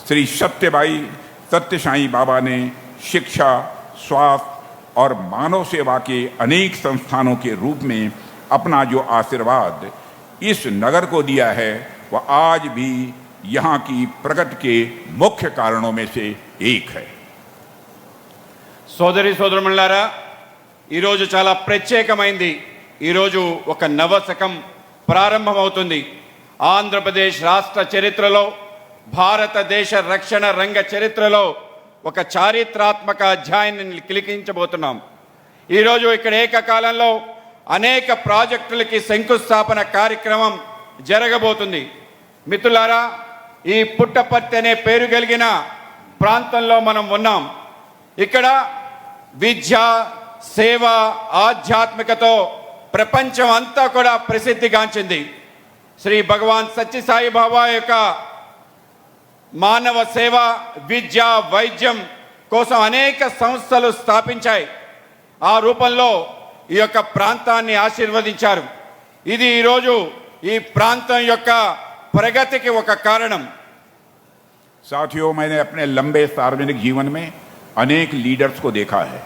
श्री सत्यसाई बाबा ने शिक्षा, स्वास्थ्य और मानव सेवा के अनेक संस्थानों के रूप में अपना जो आशीर्वाद इस नगर को दिया है वह आज भी यहाँ की प्रगति के मुख्य कारणों में से एक है। సోదరి సోదరులారా, ఈరోజు చాలా ప్రత్యేకమైంది. ఈరోజు ఒక నవశకం ప్రారంభమవుతుంది. ఆంధ్రప్రదేశ్ రాష్ట్ర చరిత్రలో, భారతదేశ రక్షణ రంగ చరిత్రలో ఒక చారిత్రాత్మక అధ్యాయాన్ని లిఖించబోతున్నాం. ఈరోజు ఇక్కడ ఏకకాలంలో అనేక ప్రాజెక్టులకి శంకుస్థాపన కార్యక్రమం జరగబోతుంది. మిత్రులారా, ఈ పుట్టపర్తి అనే పేరు కలిగిన ప్రాంతంలో మనం ఉన్నాం. ఇక్కడ విద్య, సేవ, ఆధ్యాత్మికతో ప్రపంచం అంతా కూడా ప్రసిద్ధిగాంచింది. శ్రీ భగవాన్ సత్యసాయి బాబా యొక్క మానవ సేవ, విద్య, వైద్యం కోసం అనేక సంస్థలు స్థాపించాయి. ఆ రూపంలో ఈ యొక్క ప్రాంతాన్ని ఆశీర్వదించారు. ఇది ఈరోజు ఈ ప్రాంతం యొక్క ప్రగతికి ఒక కారణం. साथियों, मैंने अपने लंबे सार्वजनिक जीवन में अनेक लीडर्स को देखा है,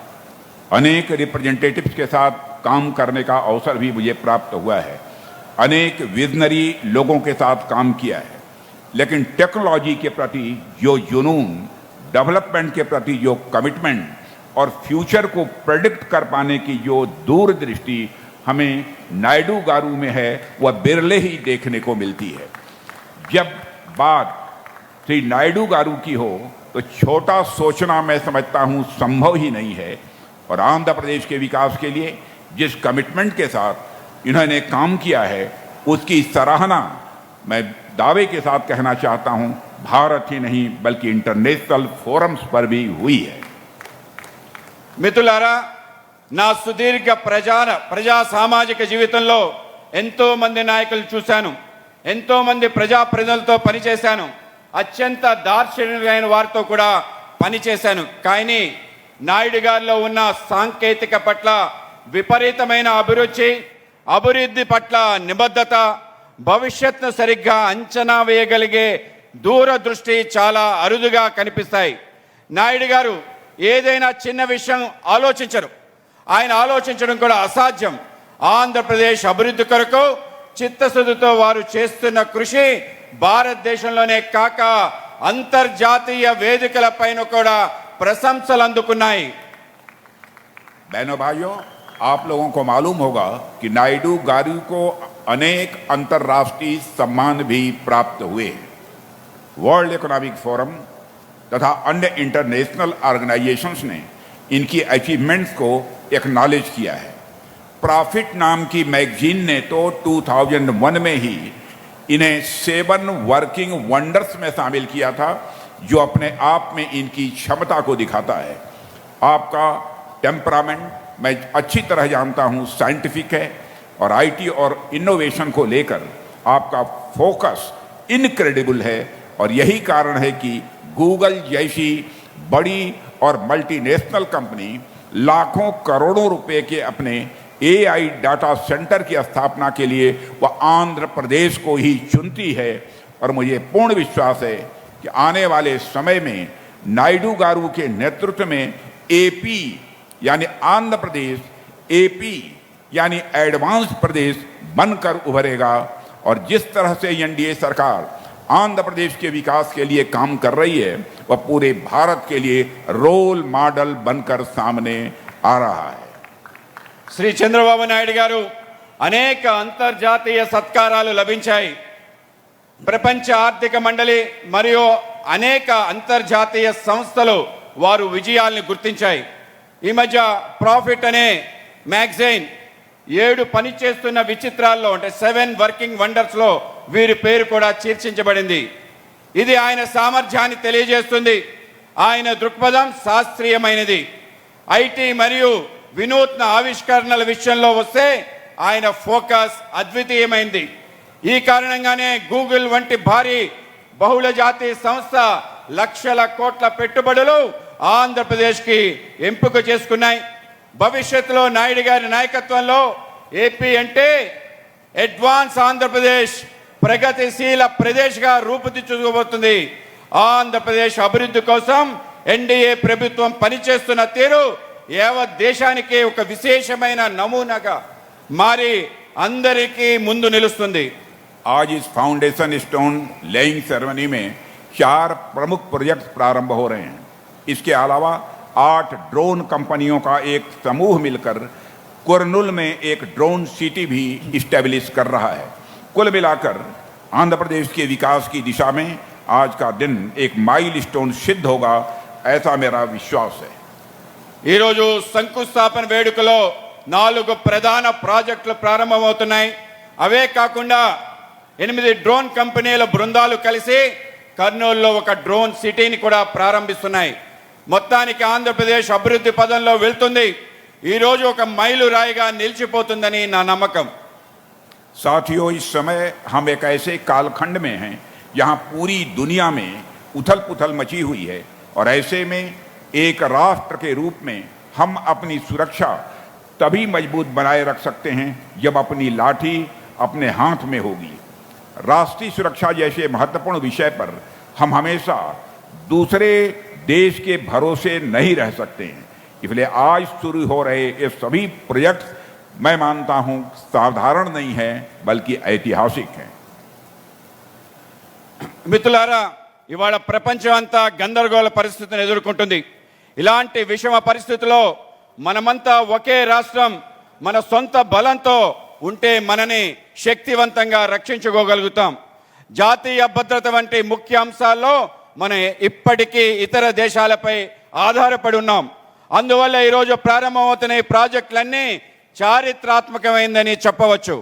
अनेक रिप्रेजेंटेटिव्स के साथ काम करने का अवसर भी मुझे प्राप्त हुआ है, अनेक विजनरी लोगों के साथ काम किया है। लेकिन टेक्नोलॉजी के प्रति जो जुनून, डेवलपमेंट के प्रति जो कमिटमेंट और फ्यूचर को प्रेडिक्ट कर पाने की जो दूरदृष्टि हमें नायडू गारू में है वह बिरले ही देखने को मिलती है। जब बात श्री नायडू गारू की हो तो छोटा सोचना मैं समझता हूँ संभव ही नहीं है। और आंध्र प्रदेश के विकास के लिए जिस कमिटमेंट के साथ इन्होंने काम किया है उसकी सराहना मैं दावे के साथ कहना चाहता हूँ भारत ही नहीं बल्कि इंटरनेशनल फोरम्स पर भी हुई है। మిత్రులారా, నా సుదీర్ఘ ప్రజా సామాజిక జీవితంలో ఎంతో మంది నాయకులు చూశాను, ఎంతో మంది ప్రజాప్రతినిధులతో పనిచేశాను, అత్యంత దార్శనికులైన వారితో కూడా పనిచేశాను. కానీ నాయుడు గారిలో ఉన్న సాంకేతిక పట్ల విపరీతమైన అభివృద్ధి పట్ల నిబద్ధత, భవిష్యత్తును సరిగ్గా అంచనా వేయగలిగే దూరదృష్టి చాలా అరుదుగా కనిపిస్తాయి. నాయుడు గారు ఏదైనా చిన్న విషయం ఆలోచించరు. ఆయన ఆలోచించడం కూడా అసాధ్యం. ఆంధ్రప్రదేశ్ అభివృద్ధి కొరకు చిత్తశుద్ధితో వారు చేస్తున్న కృషి భారతదేశంలోనే కాక అంతర్జాతీయ వేదికలపైన కూడా ప్రశంసలు అందుకున్నాయి. बहनों भाइयों, आप लोगों को मालूम होगा कि नायडू गारू को अनेक अंतर्राष्ट्रीय सम्मान भी प्राप्त हुए हैं। वर्ल्ड इकोनॉमिक फोरम तथा अन्य इंटरनेशनल ऑर्गेनाइजेशंस ने इनकी अचीवमेंट्स को एक्नॉलेज किया है। प्रॉफिट नाम की मैगजीन ने तो 2001 में ही इन्हें 7 वर्किंग वंडर्स में शामिल किया था, जो अपने आप में इनकी क्षमता को दिखाता है। आपका टेम्परामेंट मैं अच्छी तरह जानता हूँ साइंटिफिक है और आईटी और इनोवेशन को लेकर आपका फोकस इनक्रेडिबल है। और यही कारण है कि गूगल जैसी बड़ी और मल्टीनेशनल कंपनी लाखों करोड़ों रुपए के अपने एआई डाटा सेंटर की स्थापना के लिए वह आंध्र प्रदेश को ही चुनती है। और मुझे पूर्ण विश्वास है कि आने वाले समय में नायडू गारू के नेतृत्व में एपी यानी आंध्र प्रदेश एपी यानी एडवांस प्रदेश बनकर उभरेगा। और जिस तरह से एनडीए सरकार आंध्र प्रदेश के विकास के लिए काम कर रही है वह पूरे भारत के लिए रोल मॉडल बनकर सामने आ रहा है। శ్రీ చంద్రబాబు నాయుడు గారు అనేక అంతర్జాతీయ సత్కారాలు లభించాయి. ప్రపంచ ఆర్థిక మండలి మరియు అనేక అంతర్జాతీయ సంస్థలు వారు విజయాల్ని గుర్తించాయి. ఈ మధ్య ప్రాఫిట్ అనే మ్యాగజైన్ 7 పనిచేస్తున్న విచిత్రాల్లో అంటే 7 వర్కింగ్ వండర్స్లో వీరి పేరు కూడా చర్చించబడింది. ఇది ఆయన సామర్థ్యాన్ని తెలియజేస్తుంది. ఆయన దృక్పథం శాస్త్రీయమైనది. ఐటీ మరియు వినూత్న ఆవిష్కరణల విషయంలో వస్తే ఆయన ఫోకస్ అద్వితీయమైంది. ఈ కారణంగానే గూగుల్ వంటి భారీ బహుళజాతీయ సంస్థ లక్షల కోట్ల పెట్టుబడులు ఆంధ్రప్రదేశ్కి ఎంపిక చేసుకున్నాయి. భవిష్యత్తులో నాయుడు గారి నాయకత్వంలో ఏపీ అంటే అడ్వాన్స్ ఆంధ్రప్రదేశ్, ప్రగతిశీల ప్రదేశ్గా రూపుదిద్దుకోబోతుంది. ఆంధ్రప్రదేశ్ అభివృద్ధి కోసం ఎన్డీఏ ప్రభుత్వం పనిచేస్తున్న తీరు యావత్ దేశానికి ఒక విశేషమైన నమూనాగా మారి అందరికీ ముందు నిలుస్తుంది. आज इस फाउंडेशन स्टोन लेइंग सेरेमनी में 4 प्रमुख प्रोजेक्ट प्रारंभ हो रहे हैं. इसके अलावा 8 ड्रोन कंपनियों का एक समूह मिलकर कुरनूल में एक ड्रोन सिटी भी इस्टेब्लिश कर रहा है. कुल मिलाकर आंध्र प्रदेश के विकास की दिशा में आज का दिन एक माइलस्टोन सिद्ध होगा, ऐसा मेरा विश्वास है. ఈరోజు శంకుస్థాపన వేడుకలో 4 ప్రధాన ప్రాజెక్టులు ప్రారంభమవుతున్నాయి. అవే కాకుండా 8 డ్రోన్ కంపెనీల బృందాలు కలిసి కర్నూలులో ఒక డ్రోన్ సిటీని కూడా ప్రారంభిస్తున్నాయి. మొత్తానికి ఆంధ్రప్రదేశ్ అభివృద్ధి పదంలో వెళ్తుంది. ఈరోజు ఒక మైలురాయిగా నిలిచిపోతుందని నా నమ్మకం. साथियों, इस समय हम एक ऐसे कालखंड में हैं जहां पूरी दुनिया में उथल पुथल मची हुई है और ऐसे में एक राष्ट्र के रूप में हम अपनी सुरक्षा तभी मजबूत बनाए रख सकते हैं जब अपनी लाठी अपने हाथ में होगी. राष्ट्रीय सुरक्षा जैसे महत्वपूर्ण विषय पर हम हमेशा दूसरे देश के भरोसे नहीं रह सकते हैं. इसलिए आज शुरू हो रहे ये सभी प्रोजेक्ट मैं मानता हूं साधारण नहीं है बल्कि ऐतिहासिक है. మిత్రులారా, ఇవాళ ప్రపంచం అంతా గందరగోళ పరిస్థితిని ఎదుర్కొంటుంది. ఇలాంటి విషమ పరిస్థితుల్లో మనమంతా ఒకే రాష్ట్రం మన సొంత బలంతో ఉంటే మనని శక్తివంతంగా రక్షించుకోగలుగుతాం. జాతీయ భద్రత వంటి ముఖ్య అంశాల్లో మనం ఇప్పటికీ ఇతర దేశాలపై ఆధారపడి ఉన్నాం. అందువల్ల ఈరోజు ప్రారంభమవుతున్న ఈ ప్రాజెక్టులన్నీ చారిత్రాత్మకమైందని చెప్పవచ్చు.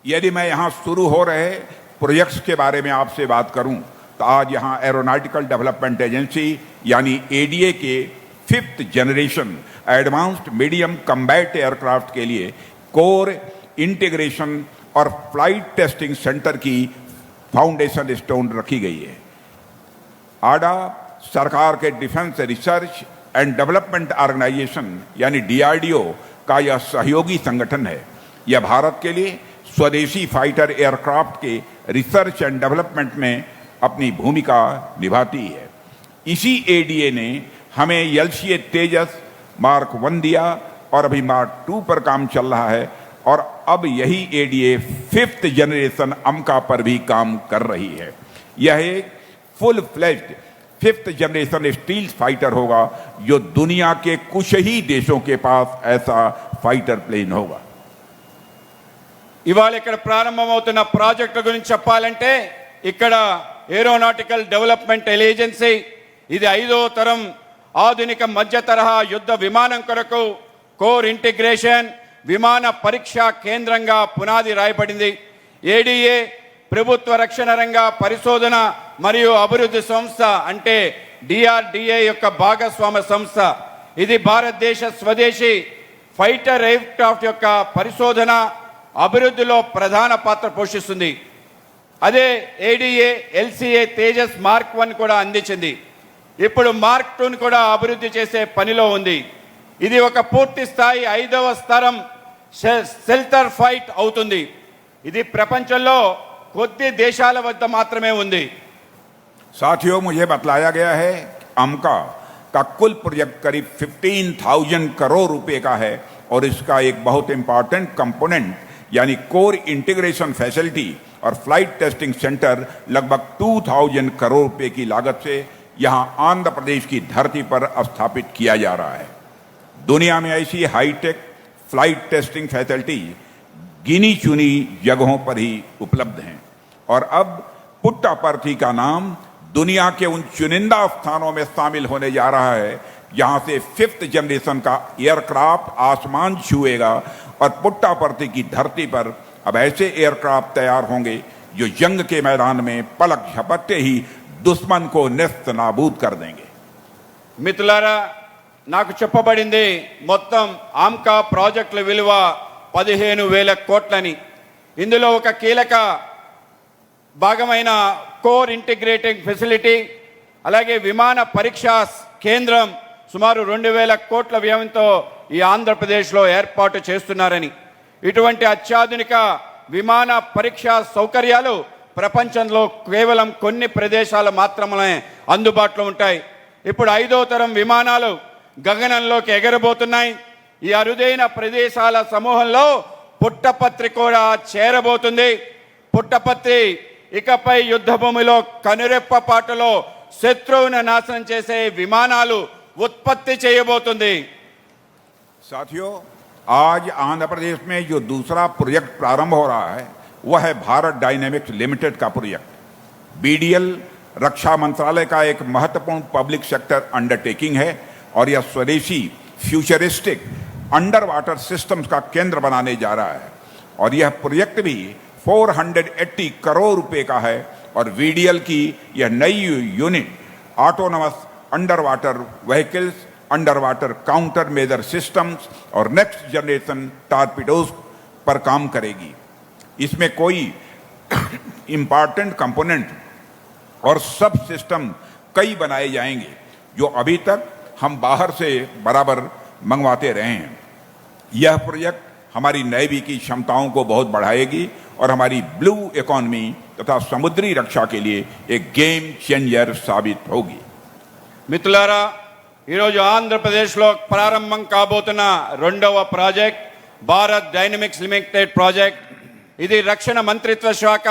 यदि मैं यहाँ शुरू हो रहे प्रोजेक्ट्स के बारे में आपसे बात करूं तो आज यहाँ एरोनॉटिकल डेवलपमेंट एजेंसी यानी एडीए के 5th generation advanced medium combat aircraft के लिए कोर इंटीग्रेशन और फ्लाइट टेस्टिंग सेंटर की फाउंडेशन स्टोन रखी गई है. आडा सरकार के defence research and development organisation यानी डीआरडीओ का यह सहयोगी संगठन है. यह भारत के लिए स्वदेशी फाइटर एयरक्राफ्ट के रिसर्च एंड डेवलपमेंट में अपनी भूमिका निभाती है. इसी एडीए ने हमें एलसीए तेजस मार्क 1 दिया और अभी मार्क 2 पर काम चल रहा है और अब यही एडीए 5th जनरेशन अमका पर भी काम कर रही है. यह एक full fledged 5th generation steel fighter होगा जो दुनिया के कुछ ही देशों के पास ऐसा फाइटर प्लेन होगा. ఇవాళ ఇక్కడ ప్రారంభమవుతున్న ప్రాజెక్టు గురించి చెప్పాలంటే ఇక్కడ ఏరోనాటికల్ డెవలప్మెంట్ ఏజెన్సీ ఇది 5వ తరం ఆధునిక మధ్య తరహా యుద్ధ విమానం కొరకు కోర్ ఇంటిగ్రేషన్ విమాన పరీక్షా కేంద్రంగా పునాది రాయబడింది. ఏడీఏ ప్రభుత్వ రక్షణ రంగ పరిశోధన మరియు అభివృద్ధి సంస్థ అంటే డిఆర్డిఏ యొక్క భాగస్వామ్య సంస్థ. ఇది భారతదేశ స్వదేశీ ఫైటర్ ఎయిర్క్రాఫ్ట్ యొక్క పరిశోధన అభివృద్ధిలో ప్రధాన పాత్ర పోషిస్తుంది. అదే ఏడీఏ ఎల్సీఏ తేజస్ మార్క్ 1 కూడా అందించింది. ఇప్పుడు మార్క్ 2 కూడా అభివృద్ధి చేసే పనిలో ఉంది. ఇది ఒక పూర్తి స్థాయి 5వ తరం షెల్టర్ ఫైట్ అవుతుంది. ఇది ప్రపంచంలో కొద్ది దేశాల వద్ద మాత్రమే ఉంది. साथियों, मुझे बतलाया गया है अमका का कुल प्रोजेक्ट करीब 15,000 करोड़ रुपए का है और इसका एक बहुत इंपॉर्टेंट कंपोनेंट यानी कोर इंटीग्रेशन फैसिलिटी और फ्लाइट टेस्टिंग सेंटर लगभग 2,000 करोड़ रुपए की लागत से यहां आंध्र प्रदेश की धरती पर स्थापित किया जा रहा है. दुनिया में ऐसी हाईटेक फ्लाइट टेस्टिंग फैसिलिटी गिनी चुनी जगहों पर ही उपलब्ध हैं और अब पुट्टापर्थी का नाम दुनिया के उन चुनिंदा स्थानों में शामिल होने जा रहा है जहां से 5th जनरेशन का एयरक्राफ्ट आसमान छुएगा और पुट्टापर्थी की धरती पर अब ऐसे एयरक्राफ्ट तैयार होंगे जो जंग के मैदान में पलक झपकते ही दुश्मन को नेस्त नाबूद कर देंगे. మిత్రులారా, నాకు చెప్పబడింది మొత్తం ఆమ్కా ప్రాజెక్టుల విలువ 15,000 కోట్లని. ఇందులో ఒక కీలక భాగమైన కోర్ ఇంటిగ్రేటింగ్ ఫెసిలిటీ అలాగే విమాన పరీక్షా కేంద్రం సుమారు 2,000 కోట్ల వ్యయంతో ఈ ఆంధ్రప్రదేశ్లో ఏర్పాటు చేస్తున్నారని. ఇటువంటి అత్యాధునిక విమాన పరీక్షా సౌకర్యాలు ప్రపంచంలో కేవలం కొన్ని ప్రదేశాలు మాత్రమే అందుబాటులో ఉంటాయి. ఇప్పుడు 5వ తరం విమానాలు గగనంలోకి ఎగరబోతున్నాయి. ఈ అరుదైన ప్రదేశాల సమూహంలో పుట్టపత్రి కూడా చేరబోతుంది. పుట్టపత్రి ఇకపై యుద్ధ భూమిలో కనురెప్పపాటులో శత్రువును నాశనం చేసే విమానాలు ఉత్పత్తి చేయబోతుంది. साथियों, आज आंध्र प्रदेश में जो दूसरा प्रोजेक्ट प्रारंभ हो रहा है वह है भारत डायनेमिक्स लिमिटेड का प्रोजेक्ट. बीडीएल रक्षा मंत्रालय का एक महत्वपूर्ण पब्लिक सेक्टर अंडरटेकिंग है और यह स्वदेशी फ्यूचरिस्टिक अंडर वाटर सिस्टम्स का केंद्र बनाने जा रहा है. और यह प्रोजेक्ट भी 480 करोड़ रुपए का है. और वीडीएल की यह नई unit autonomous under water vehicles, under water counter measure systems और नेक्स्ट जनरेशन टॉर्पीडोज पर काम करेगी. इसमें कोई इंपॉर्टेंट कंपोनेंट और सब सिस्टम कई बनाए जाएंगे जो अभी तक हम बाहर से बराबर मंगवाते रहे हैं. यह प्रोजेक्ट हमारी नैवी की क्षमताओं को बहुत बढ़ाएगी और हमारी ब्लू इकोनॉमी तथा समुद्री रक्षा के लिए एक गेम चेंजर साबित होगी. మిత్రులారా, ఈరోజు ఆంధ్రప్రదేశ్లో ప్రారంభం కాబోతున్న 2వ project Bharat dynamics limited project. ఇది రక్షణ మంత్రిత్వ శాఖ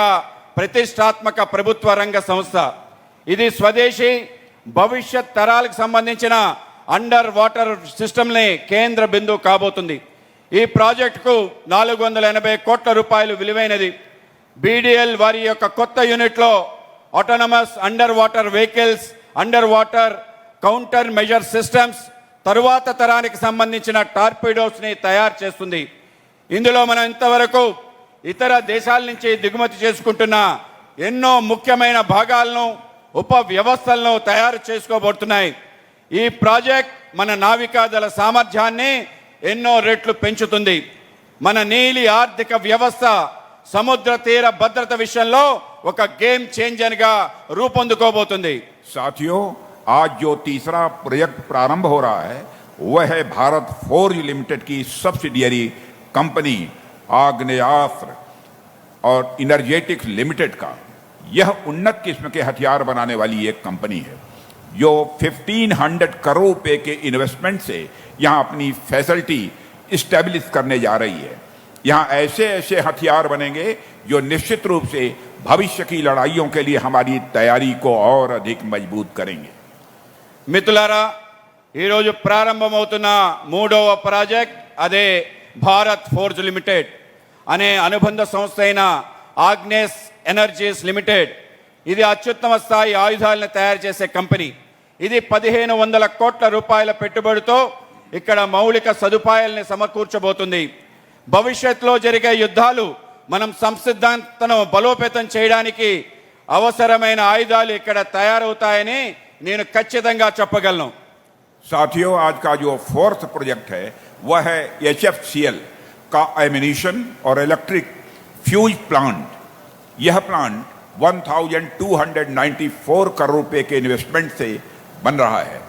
ప్రతిష్టాత్మక ప్రభుత్వ రంగ సంస్థ. ఇది స్వదేశీ భవిష్యత్ తరాలకు సంబంధించిన అండర్ వాటర్ సిస్టమ్ని కేంద్ర బిందువు కాబోతుంది. ఈ ప్రాజెక్టుకు 480 కోట్ల రూపాయలు విలువైనది. బీడీఎల్ వారి యొక్క కొత్త యూనిట్లో autonomous under water vehicles, under water counter measure systems, తరువాత తరానికి సంబంధించిన టార్పీడోస్ని తయారు చేస్తుంది. ఇందులో మనం ఇంతవరకు ఇతర దేశాల నుంచి దిగుమతి చేసుకుంటున్న ఎన్నో ముఖ్యమైన భాగాలను, ఉప వ్యవస్థలను తయారు చేసుకోబోతున్నాయి. ఈ ప్రాజెక్ట్ మన నావికాదళ సామర్థ్యాన్ని ఎన్నో రెట్లు పెంచుతుంది. మన నీలి ఆర్థిక వ్యవస్థ సముద్ర తీర భద్రత విషయంలో ఒక గేమ్ చేంజర్గా రూపొందుకోబోతుంది. साथियों, आज जो तीसरा प्रोजेक्ट प्रारंभ हो रहा है वह है भारत फोर्ज लिमिटेड की सब्सिडियरी कंपनी आग्नेयास्त्र और इनर्जेटिक्स लिमिटेड का. यह उन्नत किस्म के हथियार बनाने वाली एक कंपनी है जो 1500 करोड़ रुपए के इन्वेस्टमेंट से यहाँ अपनी फैसिलिटी स्टैब्लिश करने जा रही है. यहाँ ऐसे ऐसे हथियार बनेंगे जो निश्चित रूप से भविष्य की लड़ाइयों के लिए हमारी तैयारी को और अधिक मजबूत करेंगे. మిత్రులారా, ఈరోజు ప్రారంభమవుతున్న 3వ ప్రాజెక్ట్ అదే భారత్ ఫోర్జ్ లిమిటెడ్ అనే అనుబంధ సంస్థ అయిన ఆగ్నేస్ ఎనర్జీస్ లిమిటెడ్. ఇది అత్యుత్తమ స్థాయి ఆయుధాలను తయారు చేసే కంపెనీ. ఇది 1500 కోట్ల రూపాయల పెట్టుబడితో ఇక్కడ మౌలిక సదుపాయాలని సమకూర్చబోతుంది. భవిష్యత్తులో జరిగే యుద్ధాలు మనం సంసిద్ధతను బలోపేతం చేయడానికి అవసరమైన ఆయుధాలు ఇక్కడ తయారవుతాయని నేను ఖచ్చితంగా చెప్పగలను. साथियों, आज का जो फोर्थ प्रोजेक्ट है वह है HFCL का एमिनिशन और इलेक्ट्रिक फ्यूज प्लांट. यह प्लांट 1294 करोड़ रुपए के इन्वेस्टमेंट से बन रहा है.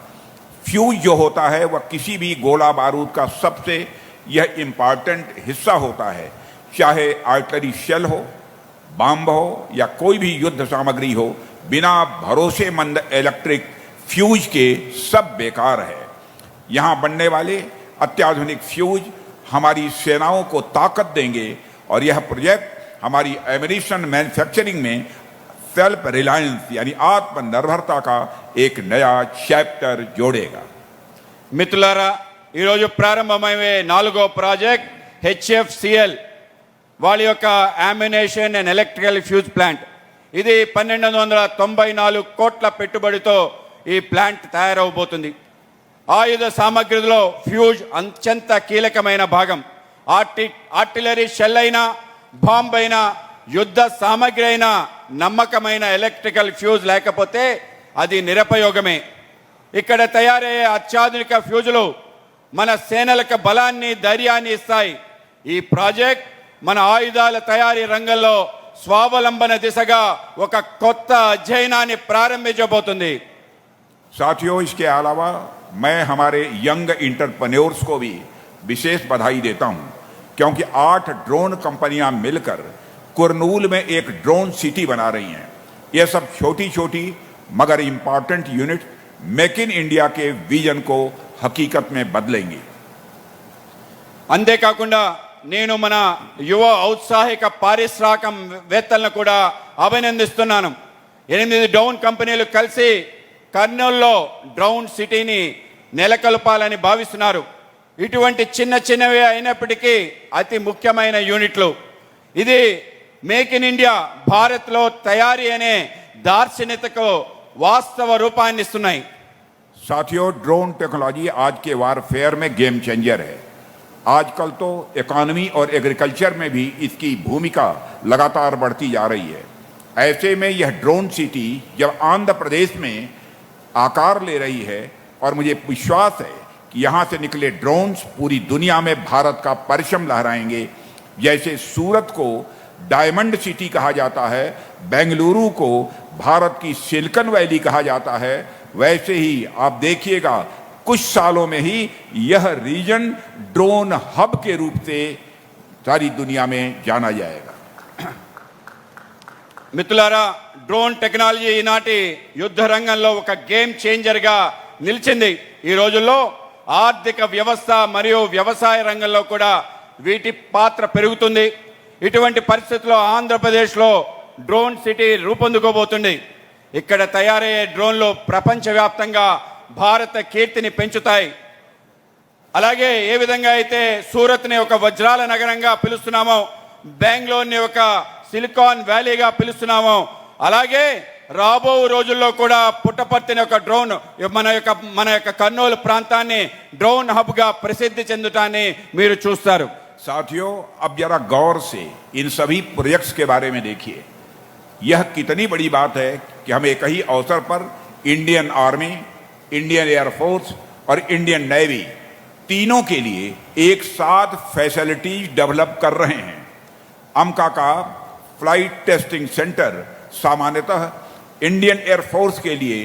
फ्यूज जो होता है वह किसी भी गोला बारूद का सबसे यह इम्पॉर्टेंट हिस्सा होता है. चाहे आर्टिलरी शेल हो, बम हो या कोई भी युद्ध सामग्री हो, बिना भरोसेमंद इलेक्ट्रिक फ्यूज के सब बेकार है. यहाँ बनने वाले अत्याधुनिक फ्यूज हमारी सेनाओं को ताकत देंगे और यह प्रोजेक्ट हमारी एमिनिशन मैन्युफैक्चरिंग में सेल्फ रिलायंस यानी आत्मनिर्भरता का एक नया चैप्टर जोड़ेगा. మిత్రులారా, ఈరోజు ప్రారంభమయ్యే 4వ ప్రాజెక్ట్ హెచ్ఎఫ్సిఎల్ వాళ్ళ యొక్క ammunition and electrical fuse plant. ఇది 1294 కోట్ల పెట్టుబడితో ఈ ప్లాంట్ తయారవబోతుంది. ఆయుధ సామగ్రిలో ఫ్యూజ్ అత్యంత కీలకమైన భాగం. ఆర్టిలరీ షెల్ అయినా, బాంబ్ అయినా, యుద్ధ సామగ్రి అయినా నమ్మకమైన ఎలక్ట్రికల్ ఫ్యూజ్ లేకపోతే అది నిరుపయోగమే. ఇక్కడ తయారయ్యే అత్యాధునిక ఫ్యూజులు మన సేనలకు బలాన్ని, ధైర్యాన్ని ఇస్తాయి. ఈ ప్రాజెక్ట్ మన ఆయుధాల తయారీ రంగంలో స్వావలంబన దిశగా ఒక కొత్త అధ్యయనాన్ని ప్రారంభించబోతుంది. साथियों, इसके अलावा मैं हमारे यंग इंटरप्रेन्योर्स को भी विशेष बधाई देता हूं क्योंकि 8 ड्रोन कंपनियां मिलकर कुरनूल में एक ड्रोन सिटी बना रही हैं। ये सब छोटी छोटी मगर important unit make in India के विजन को हकीकत में बदलेंगी। అంతేకాకుండా నేను మన యువ ఔత్సాహిక పారిశ్రామికవేత్తలను కూడా అభినందిస్తున్నాను. 8 డ్రోన్ కంపెనీలు కలిసి కర్నూలులో డ్రోన్ సిటీని నెలకొల్పాలని భావిస్తున్నారు. ఇటువంటి చిన్న చిన్నవి అయినప్పటికీ అతి ముఖ్యమైన యూనిట్లు. ఇది మేక్ ఇన్ ఇండియా, భారత్లో తయారీ అనే దార్శనికతకు వాస్తవ రూపాన్ని ఇస్తున్నాయి. साथियों, ड्रोन टेक्नोलॉजी आज के वारफेयर में गेम चेंजर है। आजकल तो इकोनॉमी और एग्रीकल्चर में भी इसकी भूमिका लगातार बढ़ती जा रही है। ऐसे में यह ड्रोन सिटी जब आंध्र प्रदेश में आकार ले रही है, और मुझे विश्वास है कि यहाँ से निकले ड्रोन्स पूरी दुनिया में भारत का परचम लहराएंगे। जैसे सूरत को डायमंड सिटी कहा जाता है, बेंगलुरु को भारत की सिलिकॉन वैली कहा जाता है, वैसे ही आप देखिएगा कुछ सालों में ही यह रीजन ड्रोन हब के रूप से सारी दुनिया में जाना जाएगा। మిత్రులారా, డ్రోన్ టెక్నాలజీ ఈనాటి యుద్ధ రంగంలో ఒక గేమ్ చేంజర్గా నిలిచింది. ఈ రోజుల్లో ఆర్థిక వ్యవస్థ మరియు వ్యవసాయ రంగంలో కూడా వీటి పాత్ర పెరుగుతుంది. ఇటువంటి పరిస్థితుల్లో ఆంధ్రప్రదేశ్లో డ్రోన్ సిటీ రూపొందుకోబోతుంది. ఇక్కడ తయారయ్యే డ్రోన్లు ప్రపంచవ్యాప్తంగా భారత కీర్తిని పెంచుతాయి. అలాగే ఏ విధంగా అయితే సూరత్ని ఒక వజ్రాల నగరంగా పిలుస్తున్నామో, బెంగళూరుని ఒక సిలికాన్ వ్యాలీగా పిలుస్తున్నామో, అలాగే రాబో రోజుల్లో కూడా పుట్టపర్తిని ఒక డ్రోన్ మన యొక్క కర్నూలు ప్రాంతాన్ని డ్రోన్ హబ్గా ప్రసిద్ధి చెందుతాన్ని మీరు చూస్తారు. साथियों, अब जरा गौर से इन सभी प्रोजेक्ट्स के बारे में देखिए। यह कितनी बड़ी बात है कि हम एक ही अवसर पर इंडियन आर्मी, इंडियन एयरफोर्स और इंडियन नेवी तीनों के लिए एक साथ फैसिलिटीज डेवलप कर रहे हैं। अमका का फ्लाइट टेस्टिंग सेंटर सामान्यतः इंडियन एयरफोर्स के लिए,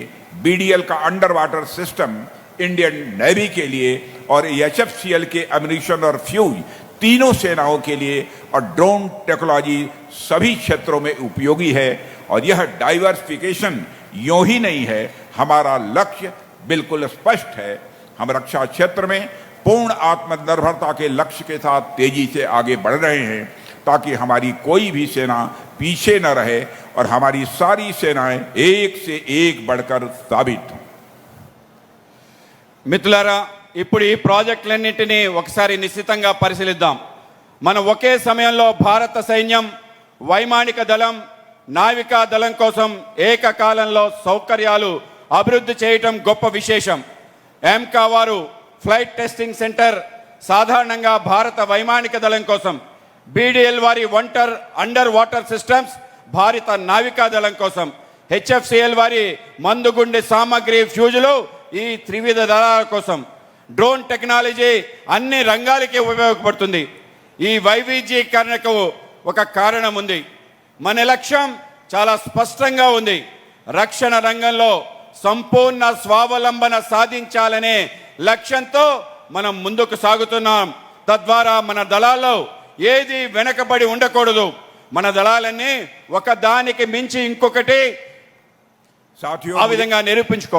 बीडीएल का under water system Indian navy के लिए, और एचएफसीएल के एम्यूनिशन और फ्यूज तीनों सेनाओं के लिए, और ड्रोन टेक्नोलॉजी सभी क्षेत्रों में उपयोगी है। और यह डाइवर्सिफिकेशन यूं ही नहीं है, हमारा लक्ष्य बिल्कुल स्पष्ट है। हम रक्षा क्षेत्र में पूर्ण आत्मनिर्भरता के लक्ष्य के साथ तेजी से आगे बढ़ रहे हैं, ताकि हमारी कोई भी सेना पीछे न रहे और हमारी सारी सेनाएं एक से एक बढ़कर साबित हों। మిత్రులారా, ఇప్పుడు ఈ ప్రాజెక్టులన్నింటినీ ఒకసారి నిశ్చితంగా పరిశీలిద్దాం. మనం ఒకే సమయంలో భారత సైన్యం, వైమానిక దళం, నావికా దళం కోసం ఏకకాలంలో సౌకర్యాలు అభివృద్ధి చేయటం గొప్ప విశేషం. ఎంకా వారు ఫ్లైట్ టెస్టింగ్ సెంటర్ సాధారణంగా భారత వైమానిక దళం కోసం, బీడీఎల్ వారి అండర్ వాటర్ సిస్టమ్స్ భారత నావికా దళం కోసం, హెచ్ఎఫ్సిఎల్ వారి మందుగుండె సామగ్రి ఫ్యూజులు ఈ త్రివిధ దళాల కోసం. డ్రోన్ టెక్నాలజీ అన్ని రంగాలకి ఉపయోగపడుతుంది. ఈ వైవిధ్యీకరణకు ఒక కారణం ఉంది. మన లక్ష్యం చాలా స్పష్టంగా ఉంది. రక్షణ రంగంలో సంపూర్ణ స్వావలంబన సాధించాలనే లక్ష్యంతో మనం ముందుకు సాగుతున్నాం. తద్వారా మన దళాల్లో ఏది వెనకబడి ఉండకూడదు. మన దళాలన్నీ ఒక దానికి మించి ఇంకొకటి साथियों, ఆ విధంగా నిరూపించుకో